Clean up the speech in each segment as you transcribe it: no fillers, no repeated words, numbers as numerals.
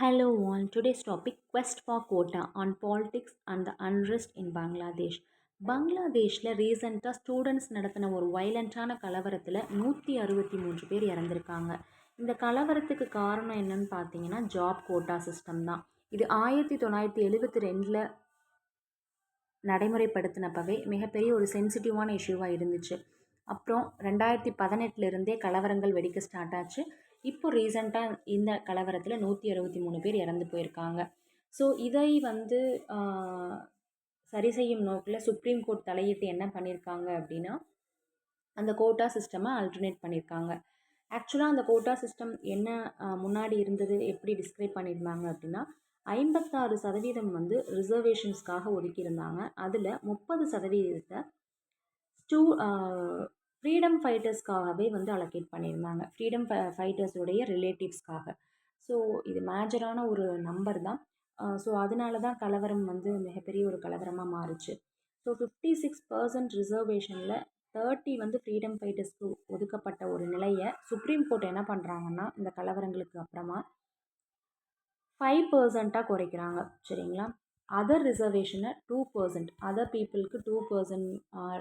Hello all. Today's topic Quest for Quota on politics and the unrest in Bangladesh. பங்களாதேஷில் ரீசெண்டாக students நடத்தின ஒரு வைலண்ட்டான கலவரத்தில் 163 பேர் இறந்துருக்காங்க. இந்த கலவரத்துக்கு காரணம் என்னன்னு பார்த்தீங்கன்னா ஜாப் கோட்டா சிஸ்டம் தான். இது 1972 நடைமுறைப்படுத்தினப்பவே மிகப்பெரிய ஒரு சென்சிட்டிவான இஷ்யூவாக இருந்துச்சு. அப்புறம் 2018 கலவரங்கள் வெடிக்க ஸ்டார்ட் ஆச்சு. இப்போ ரீசெண்டாக இந்த கலவரத்தில் 163 பேர் இறந்து போயிருக்காங்க. ஸோ இதை வந்து சரி செய்யும் நோக்கில் சுப்ரீம் கோர்ட் தலையிட்டு என்ன பண்ணியிருக்காங்க அப்படின்னா அந்த கோட்டா சிஸ்டமை அல்டர்னேட் பண்ணியிருக்காங்க. ஆக்சுவலாக அந்த கோட்டா சிஸ்டம் என்ன முன்னாடி இருந்தது எப்படி டிஸ்கிரைப் பண்ணியிருந்தாங்க அப்படின்னா 56% வந்து ரிசர்வேஷன்ஸ்க்காக ஒதுக்கியிருந்தாங்க. அதில் 30% ஃப்ரீடம் ஃபைட்டர்ஸ்க்காகவே வந்து அலோகேட் பண்ணியிருந்தாங்க. ஃப்ரீடம் ஃபைட்டர்ஸுடைய ரிலேட்டிவ்ஸ்க்காக. ஸோ இது மேஜரான ஒரு நம்பர் தான். ஸோ அதனால தான் கலவரம் வந்து மிகப்பெரிய ஒரு கலவரமாக மாறுச்சு. ஸோ 56% ரிசர்வேஷனில் 30 வந்து ஃப்ரீடம் ஃபைட்டர்ஸ்க்கு ஒதுக்கப்பட்ட ஒரு நிலையை சுப்ரீம் கோர்ட் என்ன பண்ணுறாங்கன்னா இந்த கலவரங்களுக்கு அப்புறமா 5%ஆக குறைக்கிறாங்க. சரிங்களா? அதர் ரிசர்வேஷனை 2%, அதர் பீப்புளுக்கு 2%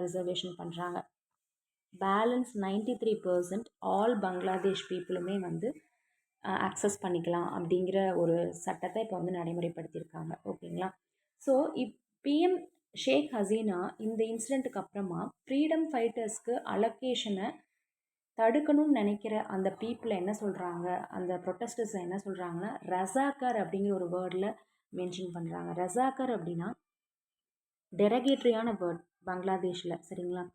ரிசர்வேஷன் பண்ணுறாங்க. பேலன்ஸ் 93% ஆல் பங்களாதேஷ் பீப்புளுமே வந்து அக்சஸ் பண்ணிக்கலாம் அப்படிங்கிற ஒரு சட்டத்தை இப்போ வந்து நடைமுறைப்படுத்தியிருக்காங்க. ஓகேங்களா? ஸோ பிஎம் ஷேக் ஹசீனா இந்த இன்சிடெண்ட்டுக்கு அப்புறமா ஃப்ரீடம் ஃபைட்டர்ஸ்க்கு அலோகேஷனை தடுக்கணும்னு நினைக்கிற அந்த பீப்புளை என்ன சொல்கிறாங்க, அந்த ப்ரொட்டஸ்டர்ஸை என்ன சொல்கிறாங்கன்னா ரசாக்கர் அப்படிங்கிற ஒரு வேர்டில் மென்ஷன் பண்ணுறாங்க. ரசாக்கர் அப்படின்னா டெரகேட்ரியான வேர்ட் பங்களாதேஷில். சரிங்களா?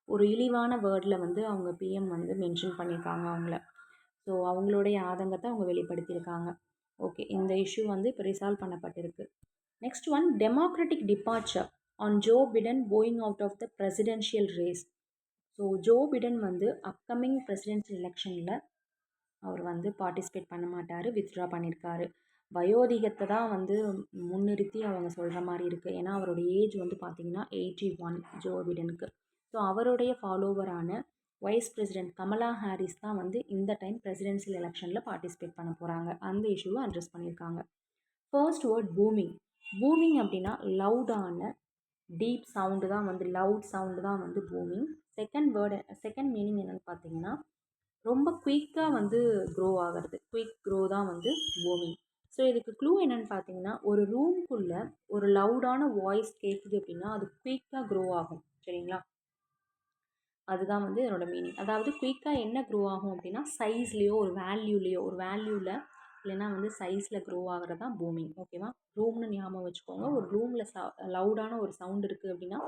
ஒரு இழிவான வேர்டில் வந்து அவங்க பிஎம் வந்து மென்ஷன் பண்ணியிருக்காங்க அவங்கள. ஸோ அவங்களுடைய ஆதங்கத்தை அவங்க வெளிப்படுத்தியிருக்காங்க. ஓகே, இந்த இஷ்யூ வந்து இப்போ ரிசால்வ் பண்ணப்பட்டிருக்கு. Next one, democratic departure on Joe Biden going out of the presidential race. So Joe Biden வந்து அப்கமிங் பிரசிடென்ஷியல் எலெக்ஷனில் அவர் வந்து பார்ட்டிசிபேட் பண்ண மாட்டார், வித்ட்ரா பண்ணியிருக்காரு. வயோதிகத்தை தான் வந்து முன்னிறுத்தி அவங்க சொல்கிற மாதிரி இருக்குது. ஏன்னா அவருடைய ஏஜ் வந்து பார்த்திங்கன்னா 81 ஜோ பிடனுக்கு. ஸோ அவருடைய ஃபாலோவரான வைஸ் பிரசிடென்ட் கமலா ஹாரிஸ் தான் வந்து இந்த டைம் பிரசிடென்ஷியல் எலெக்ஷனில் பார்ட்டிசிபேட் பண்ண போகிறாங்க. அந்த இஷ்யூவை அட்ரஸ் பண்ணியிருக்காங்க. First word booming. பூமிங் அப்படின்னா லவுடான டீப் சவுண்டு தான் வந்து, லவுட் சவுண்டு தான் வந்து பூமிங். செகண்ட் மீனிங் என்னென்னு பார்த்தீங்கன்னா ரொம்ப குயிக்காக வந்து க்ரோ ஆகிறது. குயிக் க்ரோ தான் வந்து பூமிங். ஸோ இதுக்கு க்ளூ என்னென்னு பார்த்தீங்கன்னா ஒரு ரூம்குள்ளே ஒரு லவுடான வாய்ஸ் கேட்குது அப்படின்னா அது குயிக்காக க்ரோ ஆகும். சரிங்களா? அதுதான் வந்து என்னோட மீனிங். அதாவது குயிக்காக என்ன க்ரோ ஆகும் அப்படின்னா சைஸ்லேயோ ஒரு வேல்யூவில் இல்லைன்னா வந்து சைஸில் க்ரோ ஆகிறது தான் பூமிங். ஓகேவா? ரூம்னு ஞாபகம் வச்சுக்கோங்க. ஒரு ரூமில் லவுடான ஒரு சவுண்ட் இருக்குது அப்படின்னா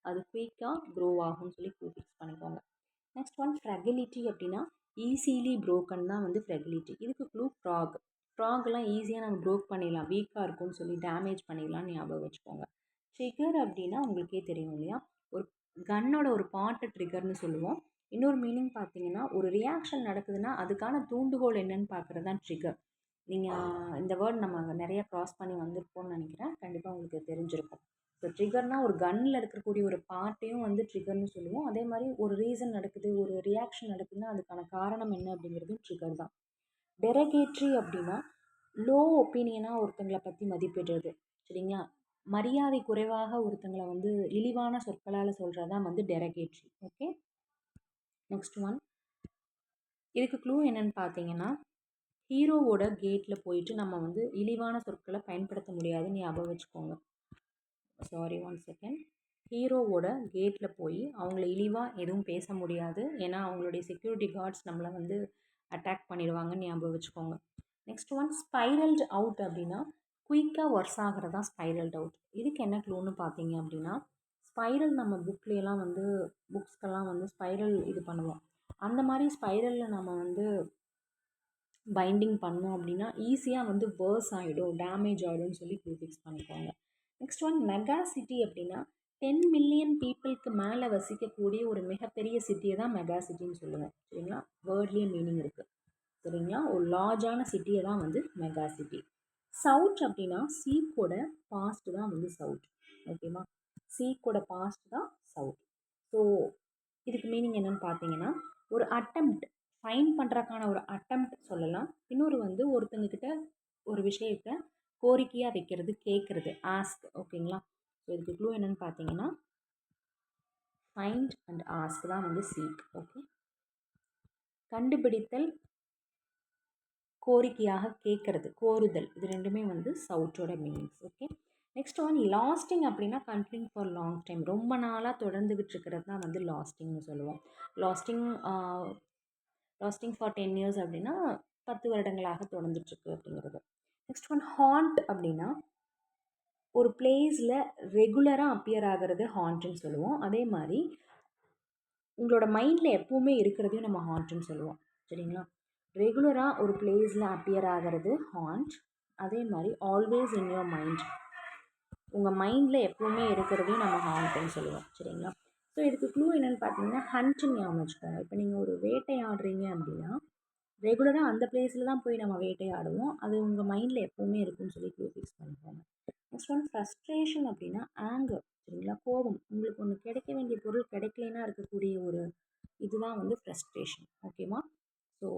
அது குயிக்காக க்ரோ ஆகும்னு சொல்லி ஃபிக்ஸ் பண்ணிக்கோங்க. நெக்ஸ்ட் ஒன், ஃப்ரெகிலிட்டி அப்படின்னா ஈஸிலி ப்ரோக்கன் தான் வந்து ஃப்ரெகிலிட்டி. இதுக்கு க்ளூ ஃப்ராக். ஃப்ராக்லாம் ஈஸியாக நம்ம ப்ரோக் பண்ணிடலாம், வீக்காக இருக்கும்னு சொல்லி டேமேஜ் பண்ணிடலாம்னு ஞாபகம் வச்சுக்கோங்க. ட்ரிகர் அப்படின்னா உங்களுக்கே தெரியும் இல்லையா, ஒரு கன்னோட ஒரு பாட்டை ட்ரிகர்னு சொல்லுவோம். இன்னொரு மீனிங் பார்த்தீங்கன்னா ஒரு ரியாக்ஷன் நடக்குதுன்னா அதுக்கான தூண்டுகோல் என்னன்னு பார்க்குறது தான் ட்ரிகர். நீங்கள் இந்த வேர்ட் நம்ம நிறைய க்ராஸ் பண்ணி வந்திருப்போம்னு நினைக்கிறேன். கண்டிப்பாக உங்களுக்கு தெரிஞ்சிருக்கும். ஸோ ட்ரிகர்னால் ஒரு கன்னில் இருக்கக்கூடிய ஒரு பார்ட்டையும் வந்து ட்ரிகர்னு சொல்லுவோம். அதே மாதிரி ஒரு ரீசன் நடக்குது, ஒரு ரியாக்ஷன் நடக்குதுன்னா அதுக்கான காரணம் என்ன அப்படிங்கிறதும் ட்ரிகர் தான். டெரகேட்ரி அப்படின்னா லோ ஒப்பீனியனாக ஒருத்தங்களை பற்றி மதிப்பிடுறது. சரிங்களா? மரியாதை குறைவாக ஒருத்தங்களை வந்து இழிவான சொற்களால் சொல்கிறது தான் வந்து டெரகேட்ரி. ஓகே, நெக்ஸ்ட் ஒன், இதுக்கு க்ளூ என்னென்னு பார்த்தீங்கன்னா ஹீரோவோட கேட்டில் போயிட்டு நம்ம வந்து இழிவான சொற்களை பயன்படுத்த முடியாதுன்னு ஞாபகம் வச்சுக்கோங்க. Sorry, 1 second. ஹீரோவோட கேட்டில் போய் அவங்கள இழிவாக எதுவும் பேச முடியாது. ஏன்னா அவங்களுடைய செக்யூரிட்டி கார்ட்ஸ் நம்மளை வந்து அட்டாக் பண்ணிடுவாங்கன்னு ஞாபகம் வச்சுக்கோங்க. நெக்ஸ்ட் ஒன், ஸ்பைரல்டு அவுட் அப்படின்னா குயிக்காக ஒர்ஸ் ஆகிறது தான் ஸ்பைரல்டு அவுட். இதுக்கு என்ன க்ளூன்னு பார்த்தீங்க அப்படின்னா ஸ்பைரல் நம்ம புக்ஸ்க்கெல்லாம் வந்து ஸ்பைரல் இது பண்ணுவோம். அந்த மாதிரி ஸ்பைரலில் நம்ம வந்து பைண்டிங் பண்ணோம் அப்படின்னா ஈஸியாக வந்து வேர்ஸ் ஆகிடும், டேமேஜ் ஆகிடும்னு சொல்லி ஃபிக்ஸ் பண்ணிக்கோங்க. நெக்ஸ்ட் ஒன், மெகா சிட்டி அப்படின்னா 10 மில்லியன் பீப்புளுக்கு மேலே வசிக்கக்கூடிய ஒரு மிகப்பெரிய சிட்டியை தான் மெகா சிட்டின்னு சொல்லுவோம். சரிங்களா? வேர்ட்லேயே மீனிங் இருக்குது. சரிங்களா? ஒரு லார்ஜான சிட்டியை தான் வந்து மெகா சிட்டி. சவுட் அப்படின்னா சீக்கோட பாஸ்ட் தான் வந்து சவுட். ஓகேவா? சீக்கோட பாஸ்ட் தான் சவுட். ஸோ இதுக்கு மீனிங் என்னென்னு பார்த்தீங்கன்னா ஒரு அட்டெம்ப்ட் ஃபைன் பண்ணுறக்கான ஒரு அட்டெம்ப்ட் சொல்லலாம். இன்னொரு வந்து ஒருத்தங்கக்கிட்ட ஒரு விஷயத்த கோரிக்கையாக வைக்கிறது, கேட்குறது, ஆஸ்க். ஓகேங்களா? ஸோ இதுக்கு க்ளூ என்னன்னு பார்த்தீங்கன்னா ஃபைண்ட் அண்ட் ஆஸ்க் தான் வந்து சீக். ஓகே, கண்டுபிடித்தல், கோரிக்கையாக கேட்குறது, கோருதல், இது ரெண்டுமே வந்து சவுட்டோட meanings. Okay, next one lasting அப்படின்னா கண்டினியூ ஃபார் லாங் டைம், ரொம்ப நாளாக தொடர்ந்துகிட்டு இருக்கிறது தான் வந்து லாஸ்டிங்னு சொல்லுவோம். லாஸ்டிங் லாஸ்டிங் ஃபார் 10 இயர்ஸ் அப்படின்னா 10 வருடங்களாக தொடர்ந்துட்டுருக்கு அப்படிங்கிறது. நெக்ஸ்ட் ஒன் ஹாண்ட் அப்படின்னா ஒரு பிளேஸில் ரெகுலராக அப்பியர் ஆகிறது ஹாண்ட்டுன்னு சொல்லுவோம். அதே மாதிரி உங்களோட மைண்டில் எப்போவுமே இருக்கிறதையும் நம்ம ஹாண்ட்டுன்னு சொல்லுவோம். சரிங்களா? ரெகுலராக ஒரு பிளேஸில் அப்பியர் ஆகிறது ஹாண்ட். அதே மாதிரி ஆல்வேஸ் இன் யுவர் மைண்ட், உங்கள் மைண்டில் எப்போவுமே இருக்கிறதையும் நம்ம ஹாண்ட்டுன்னு சொல்லுவோம். சரிங்களா? ஸோ இதுக்கு க்ளூ என்னென்னு பார்த்தீங்கன்னா ஹண்ட்டுன்னு ஞாபகம் வச்சுக்கோங்க. இப்போ நீங்கள் ஒரு வேட்டையாடுறீங்க அப்படின்னா ரெகுலராக அந்த பிளேஸில் தான் போய் நம்ம வேட்டையாடுவோம். அது உங்கள் மைண்டில் எப்போவுமே இருக்குன்னு சொல்லி க்ளூ ஃபிக்ஸ் பண்ணிக்கோங்க. நெக்ஸ்ட் ஒன் ஃப்ரஸ்ட்ரேஷன் அப்படின்னா ஆங்கர். சரிங்களா? கோபம். உங்களுக்கு ஒன்று கிடைக்க வேண்டிய பொருள் கிடைக்கலனா இருக்கக்கூடிய ஒரு இதுதான் வந்து ஃப்ரஸ்ட்ரேஷன். ஓகேவா? ஸோ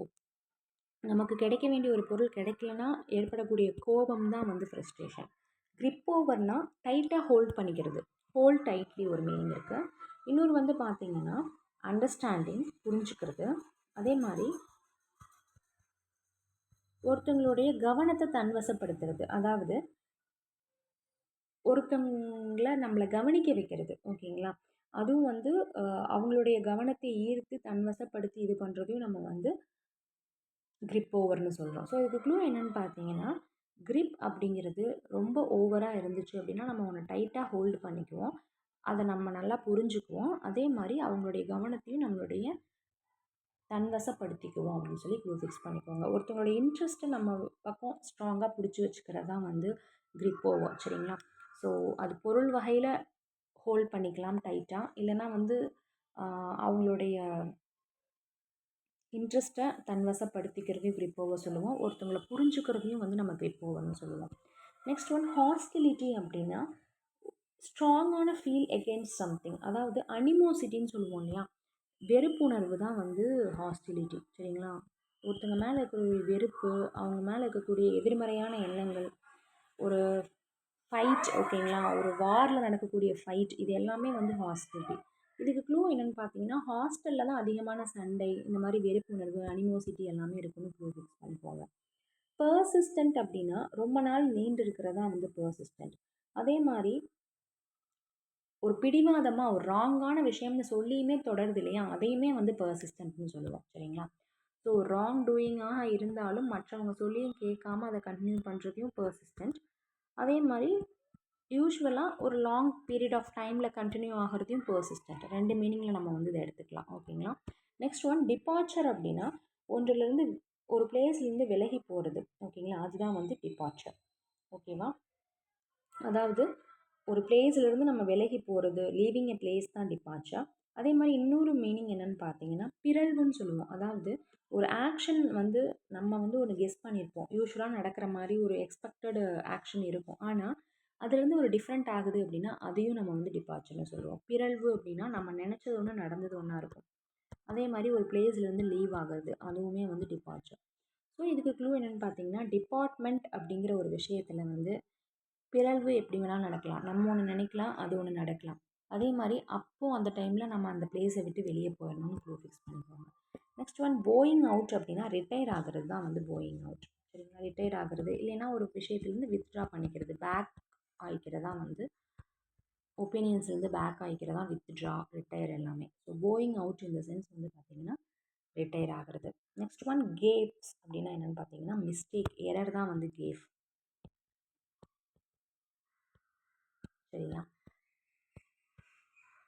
நமக்கு கிடைக்க வேண்டிய ஒரு பொருள் கிடைக்கலனா ஏற்படக்கூடிய கோபம் தான் வந்து ஃப்ரஸ்ட்ரேஷன். க்ரிப் ஓவர்னா டைட்டாக ஹோல்ட் பண்ணிக்கிறது, ஹோல்ட் டைட்லி ஒரு மீனிங் இருக்குது. இன்னொரு வந்து பார்த்தீங்கன்னா அண்டர்ஸ்டாண்டிங், புரிஞ்சுக்கிறது. அதே மாதிரி ஒருத்தங்களுடைய கவனத்தை தன்வசப்படுத்துறது, அதாவது ஒருத்தவங்கள நம்மளை கவனிக்க வைக்கிறது. ஓகேங்களா? அதுவும் வந்து அவங்களுடைய கவனத்தை ஈர்த்து தன்வசப்படுத்தி இது பண்ணுறதையும் நம்ம வந்து க்ரிப் ஓவர்னு சொல்கிறோம். ஸோ இதுக்கு க்ளூ என்னென்னு பார்த்தீங்கன்னா க்ரிப் அப்படிங்கிறது ரொம்ப ஓவராக இருந்துச்சு அப்படின்னா நம்ம ஒன்று டைட்டாக ஹோல்டு பண்ணிக்குவோம், அதை நம்ம நல்லா புரிஞ்சுக்குவோம். அதே மாதிரி அவங்களுடைய கவனத்தையும் நம்மளுடைய தன்வசப்படுத்திக்குவோம் அப்படின்னு சொல்லி க்ளூ ஃபிக்ஸ் பண்ணிக்கோங்க. ஒருத்தவங்களோட இன்ட்ரெஸ்ட்டை நம்ம பக்கம் ஸ்ட்ராங்காக பிடிச்சி வச்சுக்கிறது தான் வந்து க்ரிப் ஓவர். சரிங்களா? ஸோ அது பொருள் வகையில் ஹோல்ட் பண்ணிக்கலாம் டைட்டாக, இல்லைனா வந்து அவங்களுடைய இன்ட்ரெஸ்ட்டை தன்வசப்படுத்திக்கிறதையும் க்ரிப் ஓவர் சொல்லுவோம். ஒருத்தவங்களை புரிஞ்சுக்கிறதையும் வந்து நம்ம க்ரிப் ஓவர்னு சொல்லுவோம். நெக்ஸ்ட் ஒன் ஹாஸ்டிலிட்டி அப்படின்னா ஸ்ட்ராங்கான ஃபீல் எகெயின்ஸ்ட் சம்திங், அதாவது அனிமோசிட்டின்னு சொல்லுவோம் இல்லையா? வெறுப்புணர்வு தான் வந்து ஹாஸ்டிலிட்டி. சரிங்களா? ஒருத்தங்க மேலே இருக்கக்கூடிய வெறுப்பு, அவங்க மேலே இருக்கக்கூடிய எதிர்மறையான எண்ணங்கள், ஒரு ஃபைட். ஓகேங்களா? ஒரு வாரில் நடக்கக்கூடிய ஃபைட், இது எல்லாமே வந்து ஹாஸ்டிலிட்டி. இதுக்கு க்ளூ என்னென்னு பார்த்தீங்கன்னா ஹாஸ்டலில் தான் அதிகமான சண்டை, இந்த மாதிரி வெறுப்புணர்வு, அனிமோசிட்டி எல்லாமே இருக்குன்னு க்ளூ ஃபிக்ஸ் பண்ணிக்கோங்க. பர்சிஸ்டன்ட் அப்படின்னா ரொம்ப நாள் நீண்டு இருக்கிறதா வந்து பர்சிஸ்டன்ட். அதே மாதிரி ஒரு பிடிவாதமாக ஒரு ராங்கான விஷயம்னு சொல்லியுமே தொடருது இல்லையா, அதையுமே வந்து பர்சிஸ்டன்ட்னு சொல்லுவோம். சரிங்களா? ஸோ ராங் டூயிங்காக இருந்தாலும் மற்றவங்க சொல்லியும் கேட்காம அதை கண்டினியூ பண்ணுறதையும் பர்சிஸ்டன்ட். அதே மாதிரி யூஸ்வலாக ஒரு லாங் பீரியட் ஆஃப் டைமில் கண்டினியூ ஆகிறதையும் பர்சிஸ்டன்ட். 2 மீனிங்கில் நம்ம வந்து இதை எடுத்துக்கலாம். ஓகேங்களா? நெக்ஸ்ட் ஒன் டிபார்ச்சர் அப்படின்னா ஒன்றிலிருந்து ஒரு பிளேஸ்லேருந்து விலகி போகிறது. ஓகேங்களா? அதுதான் வந்து டிபார்ச்சர். ஓகேவா? அதாவது ஒரு பிளேஸ்லேருந்து நம்ம விலகி போகிறது, லீவிங் எ பிளேஸ் தான் டிபார்ச்சர். அதே மாதிரி இன்னொரு மீனிங் என்னென்னு பார்த்தீங்கன்னா பிறழ்வுன்னு சொல்லுவோம். அதாவது ஒரு ஆக்ஷன் வந்து நம்ம வந்து ஒன்று கெஸ் பண்ணியிருப்போம், யூஸ்வலாக நடக்கிற மாதிரி ஒரு எக்ஸ்பெக்டட் ஆக்ஷன் இருக்கும். ஆனால் அதுலேருந்து ஒரு டிஃப்ரெண்ட் ஆகுது அப்படின்னா அதையும் நம்ம வந்து டிபார்ச்சர்னு சொல்லுவோம். பிறழ்வு அப்படின்னா நம்ம நினச்சது ஒன்று நடந்தது ஒன்றா இருக்கும். அதே மாதிரி ஒரு பிளேஸ்லேருந்து லீவ் ஆகிறது, அதுவுமே வந்து டிபார்ச்சர். ஸோ இதுக்கு க்ளூ என்னென்னு பார்த்தீங்கன்னா டிபார்ட்மெண்ட் அப்படிங்கிற ஒரு விஷயத்தில் வந்து பிறழ்வு எப்படி வேணாலும் நடக்கலாம். நம்ம ஒன்று நினைக்கலாம், அது ஒன்று நடக்கலாம். அதே மாதிரி அப்போது அந்த டைமில் நம்ம அந்த பிளேஸை விட்டு வெளியே போயிடணும்னு க்ளூ ஃபிக்ஸ் பண்ணிக்கோங்க. நெக்ஸ்ட் ஒன் போயிங் அவுட் அப்படின்னா ரிட்டையர் ஆகிறது தான் வந்து போயிங் அவுட். சரிங்களா? ரிட்டையர் ஆகிறது, இல்லைன்னா ஒரு விஷயத்துலேருந்து வித்ட்ரா பண்ணிக்கிறது, பேக் ஆகிக்கிறதா வந்து ஒப்பீனியன்ஸ்லேருந்து பேக் ஆகிக்கிறதா வித்ட்ரா, ரிட்டையர் எல்லாமே. ஸோ போயிங் அவுட் இந்த சென்ஸ் வந்து பார்த்திங்கன்னா ரிட்டையர் ஆகிறது. நெக்ஸ்ட் ஒன் கேப்ஸ் அப்படின்னா என்னென்னு பார்த்தீங்கன்னா மிஸ்டேக், எரர் தான் வந்து கேஃப். சரிங்களா?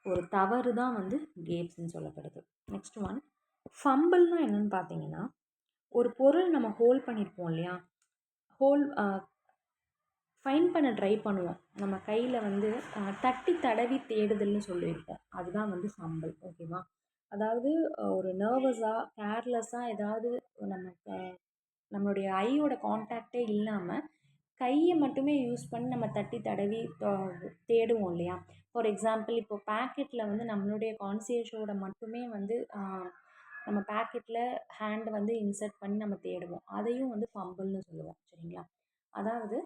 ஒரு தவறு தான் வந்து கேப்ஸ்ன்னு சொல்லப்படுது. நெக்ஸ்ட் ஒன் ஃபம்பிள்னால் என்னென்னு பார்த்தீங்கன்னா ஒரு பொருள் நம்ம ஹோல்ட் பண்ணியிருப்போம் இல்லையா, ஃபைண்ட் பண்ண ட்ரை பண்ணுவோம். நம்ம கையில் வந்து தட்டி தடவி தேடுதல்னு சொல்லியிருப்போம். அதுதான் வந்து ஃபம்பிள். ஓகேவா? அதாவது ஒரு நர்வஸாக, கேர்லெஸ்ஸாக ஏதாவது நமக்கு நம்மளுடைய ஐயோட கான்டாக்டே இல்லாமல் கையை மட்டுமே யூஸ் பண்ணி நம்ம தட்டி தடவி தேடுவோம் இல்லையா? ஃபார் எக்ஸாம்பிள் இப்போ பேக்கெட்டில் வந்து நம்மளுடைய கான்சியஸோட மட்டுமே வந்து நம்ம பேக்கெட்டில் ஹேண்டை வந்து இன்சர்ட் பண்ணி நம்ம தேடுவோம். அதையும் வந்து ஃபம்பிள்னு சொல்லுவோம். சரிங்களா? அதாவது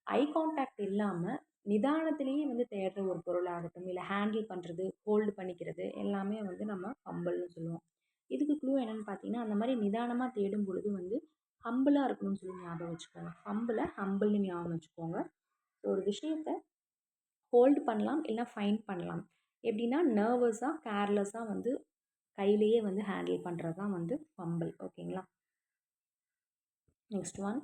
ஐ கான்டாக்ட் இல்லாமல் நிதானத்திலேயே வந்து தேடுற ஒரு பொருளாகட்டும், இல்லை ஹேண்டில் பண்ணுறது, ஹோல்டு பண்ணிக்கிறது எல்லாமே வந்து நம்ம ஃபம்பிள்னு சொல்லுவோம். இதுக்கு க்ளூ என்னென்னு பார்த்தீங்கன்னா, அந்த மாதிரி நிதானமாக தேடும் பொழுது வந்து ஹம்பிளாக இருக்கணும்னு சொல்லி ஞாபகம் வச்சுக்கோங்க. ஃபம்பிளை ஹம்பிள்னு ஞாபகம் வச்சுக்கோங்க. ஒரு விஷயத்த ஹோல்டு பண்ணலாம், இல்லைனா ஃபைண்ட் பண்ணலாம். எப்படின்னா நர்வஸாக, கேர்லெஸ்ஸாக வந்து கையிலேயே வந்து ஹேண்டில் பண்ணுறது தான் வந்து ஃபம்பிள். ஓகேங்களா? நெக்ஸ்ட் ஒன்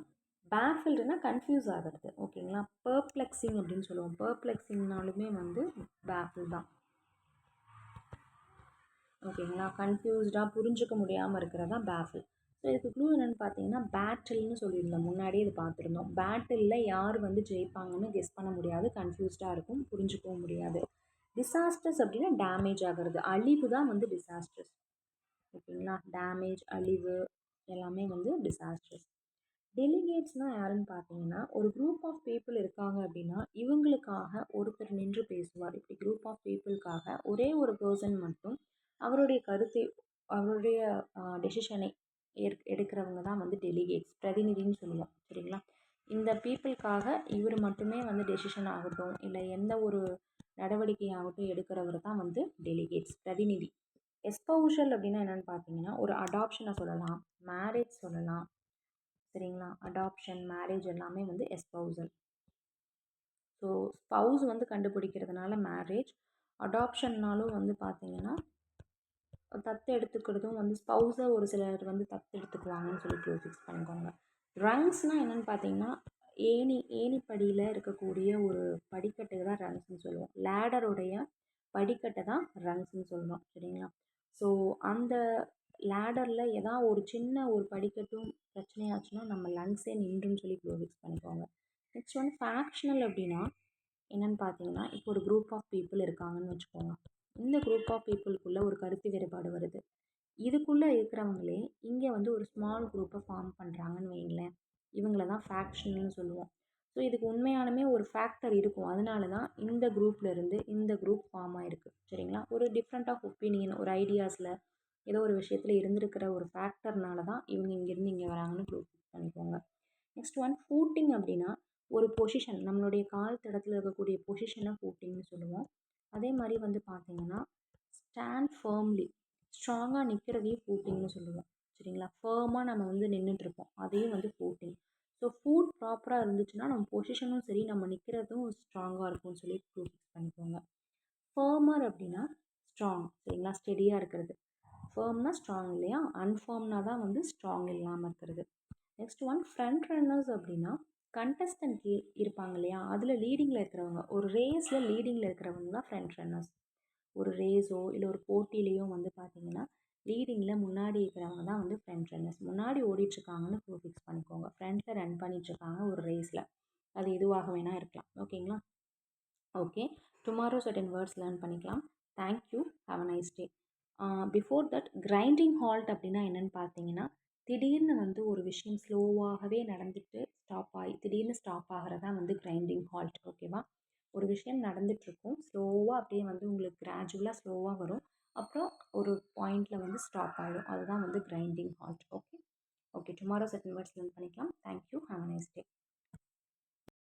பேஃபில்டுனா கன்ஃபியூஸ் ஆகிறது. ஓகேங்களா? பெர்ப்ளெக்ஸிங் அப்படின்னு சொல்லுவோம். பெர்ப்ளெக்ஸிங்னாலுமே வந்து பேஃபில் தான். ஓகேங்களா? கன்ஃபியூஸ்டாக புரிஞ்சுக்க முடியாமல் இருக்கிறது தான் பேஃபில். ஸோ இதுக்கு க்ளூ என்னென்னு பார்த்தீங்கன்னா பேட்டில்னு சொல்லியிருந்தோம். முன்னாடியே இது பார்த்துருந்தோம். பேட்டிலில் யார் வந்து ஜெயிப்பாங்கன்னு கெஸ் பண்ண முடியாது, கன்ஃபியூஸ்டாக இருக்கும், புரிஞ்சுக்கவும் முடியாது. டிசாஸ்டர்ஸ் அப்படின்னா டேமேஜ் ஆகிறது, அழிவு தான் வந்து டிசாஸ்டர்ஸ். ஓகேங்களா? டேமேஜ், அழிவு எல்லாமே வந்து டிசாஸ்டர்ஸ். டெலிகேட்ஸ்னால் யாருன்னு பார்த்தீங்கன்னா ஒரு குரூப் ஆஃப் பீப்புள் இருக்காங்க அப்படின்னா இவங்களுக்காக ஒருத்தர் நின்று பேசுவார். இப்படி குரூப் ஆஃப் பீப்புளுக்காக ஒரே ஒரு பர்சன் மட்டும் அவருடைய கருத்தை, அவருடைய டெசிஷனை எடுக்கிறவங்க தான் வந்து டெலிகேட்ஸ், பிரதிநிதின்னு சொல்லுவோம். சரிங்களா? இந்த பீப்புளுக்காக இவர் மட்டுமே வந்து டெசிஷன் ஆகட்டும், இல்லை எந்த ஒரு நடவடிக்கையாகட்டும் எடுக்கிறவர் தான் வந்து டெலிகேட்ஸ், பிரதிநிதி. எஸ்பௌஷல் அப்படின்னா என்னென்னு பார்த்தீங்கன்னா ஒரு அடாப்ஷனை சொல்லலாம், மேரேஜ் சொல்லலாம். சரிங்களா? அடாப்ஷன், மேரேஜ் எல்லாமே வந்து எஸ்பௌசல். ஸோ ஸ்பௌஸ் வந்து கண்டுபிடிக்கிறதுனால மேரேஜ், அடாப்ஷன்னாலும் வந்து பார்த்தீங்கன்னா தத்து எடுத்துக்கிறதும் வந்து ஸ்பௌஸை ஒரு சிலர் வந்து தத்து எடுத்துக்குவாங்கன்னு சொல்லி ஃபிக்ஸ் பண்ணிக்கோங்க. ரங்ஸ்னால் என்னென்னு பார்த்தீங்கன்னா ஏணிப்படியில் இருக்கக்கூடிய ஒரு படிக்கட்டுக்கு தான் ரங்ஸ்ன்னு சொல்லுவோம். லேடருடைய படிக்கட்டை தான் ரங்ஸ்ன்னு சொல்லுவோம். சரிங்களா? ஸோ அந்த லேடரில் ஏதாவது ஒரு சின்ன ஒரு படிக்கட்டும் பிரச்சனையாச்சுன்னா நம்ம லங்ஸே நின்றுன்னு சொல்லி ஃபிக்ஸ் பண்ணிக்கோங்க. நெக்ஸ்ட் வந்து ஃபேக்ஷனல் அப்படின்னா என்னென்னு பார்த்தீங்கன்னா இப்போ ஒரு குரூப் ஆஃப் பீப்புள் இருக்காங்கன்னு வச்சுக்கோங்க. இந்த குரூப் ஆஃப் பீப்புளுக்குள்ளே ஒரு கருத்து வேறுபாடு வருது. இதுக்குள்ளே இருக்கிறவங்களே இங்கே வந்து ஒரு ஸ்மால் குரூப்பை ஃபார்ம் பண்ணுறாங்கன்னு வைங்களேன், இவங்கள தான் ஃபேக்ஷன்னு சொல்லுவோம். ஸோ இதுக்கு உண்மையாலுமே ஒரு ஃபேக்டர் இருக்கும். அதனால தான் இந்த குரூப்லேருந்து இந்த குரூப் ஃபார்ம் ஆகிருக்கு. சரிங்களா? ஒரு டிஃப்ரெண்ட் ஆஃப் ஒப்பீனியன், ஒரு ஐடியாஸில் ஏதோ ஒரு விஷயத்தில் இருந்திருக்கிற ஒரு ஃபேக்டர்னால தான் இவங்க இங்கேருந்து இங்கே வராங்கன்னு ப்ரூஃப் பண்ணிக்கோங்க. நெக்ஸ்ட் ஒன் ஃபூட்டிங் அப்படின்னா ஒரு பொசிஷன், நம்மளுடைய கால் தடத்தில் இருக்கக்கூடிய பொசிஷனை ஃபூட்டிங்னு சொல்லுவோம். அதே மாதிரி வந்து பார்த்தீங்கன்னா ஸ்டாண்ட் ஃபர்ம்லி, ஸ்ட்ராங்காக நிற்கிறதையும் ஃபூட்டிங்னு சொல்லுவோம். சரிங்களா? ஃபர்மாக நம்ம வந்து நின்றுட்டுருப்போம், அதையும் வந்து ஃபூட்டிங். ஸோ ஃபூட் ப்ராப்பராக இருந்துச்சுன்னா நம்ம பொசிஷனும் சரி, நம்ம நிற்கிறதும் ஸ்ட்ராங்காக இருக்கும்னு சொல்லி ப்ரூஃப் பண்ணிக்கோங்க. ஃபர்மர் அப்படின்னா ஸ்ட்ராங். சரிங்களா? ஸ்டெடியாக இருக்கிறது. ஃபர்ம்னா ஸ்ட்ராங் இல்லையா? அன்ஃபார்ம்னா தான் வந்து ஸ்ட்ராங் இல்லாமல் இருக்கிறது. நெக்ஸ்ட் ஒன் ஃப்ரண்ட் ரன்னர்ஸ் அப்படின்னா கண்டஸ்டன்ட் இருப்பாங்க இல்லையா, அதில் லீடிங்கில் இருக்கிறவங்க, ஒரு ரேஸில் லீடிங்கில் இருக்கிறவங்க தான் ஃப்ரண்ட் ரன்னர்ஸ். ஒரு ரேஸோ இல்லை ஒரு போட்டியிலையோ வந்து பார்த்திங்கன்னா லீடிங்கில் முன்னாடி இருக்கிறவங்க தான் வந்து ஃப்ரண்ட் ரன்னர்ஸ். முன்னாடி ஓடிட்டுருக்காங்கன்னு ஃபிக்ஸ் பண்ணிக்கோங்க. ஃப்ரண்ட்டில் ரன் பண்ணிகிட்ருக்காங்க ஒரு ரேஸில், அது எதுவாக வேணால் இருக்கலாம். ஓகேங்களா? Okay, tomorrow certain words learn பண்ணிக்கலாம். Thank you, have a nice day. Before that grinding halt அப்படின்னா என்னென்னு பார்த்தீங்கன்னா திடீர்னு வந்து ஒரு விஷயம் ஸ்லோவாகவே நடந்துட்டு ஸ்டாப் ஆகி திடீர்னு ஸ்டாப் ஆகிறதா வந்து கிரைண்டிங் ஹால்ட். ஓகேவா? ஒரு விஷயம் நடந்துகிட்ருக்கும், ஸ்லோவாக அப்படியே வந்து உங்களுக்கு கிராஜுவலாக ஸ்லோவாக வரும், அப்புறம் ஒரு பாயிண்டில் வந்து ஸ்டாப் ஆகிடும். அதுதான் வந்து grinding halt. Okay, tomorrow certain words learn பண்ணிக்கலாம். Thank you, have a nice day.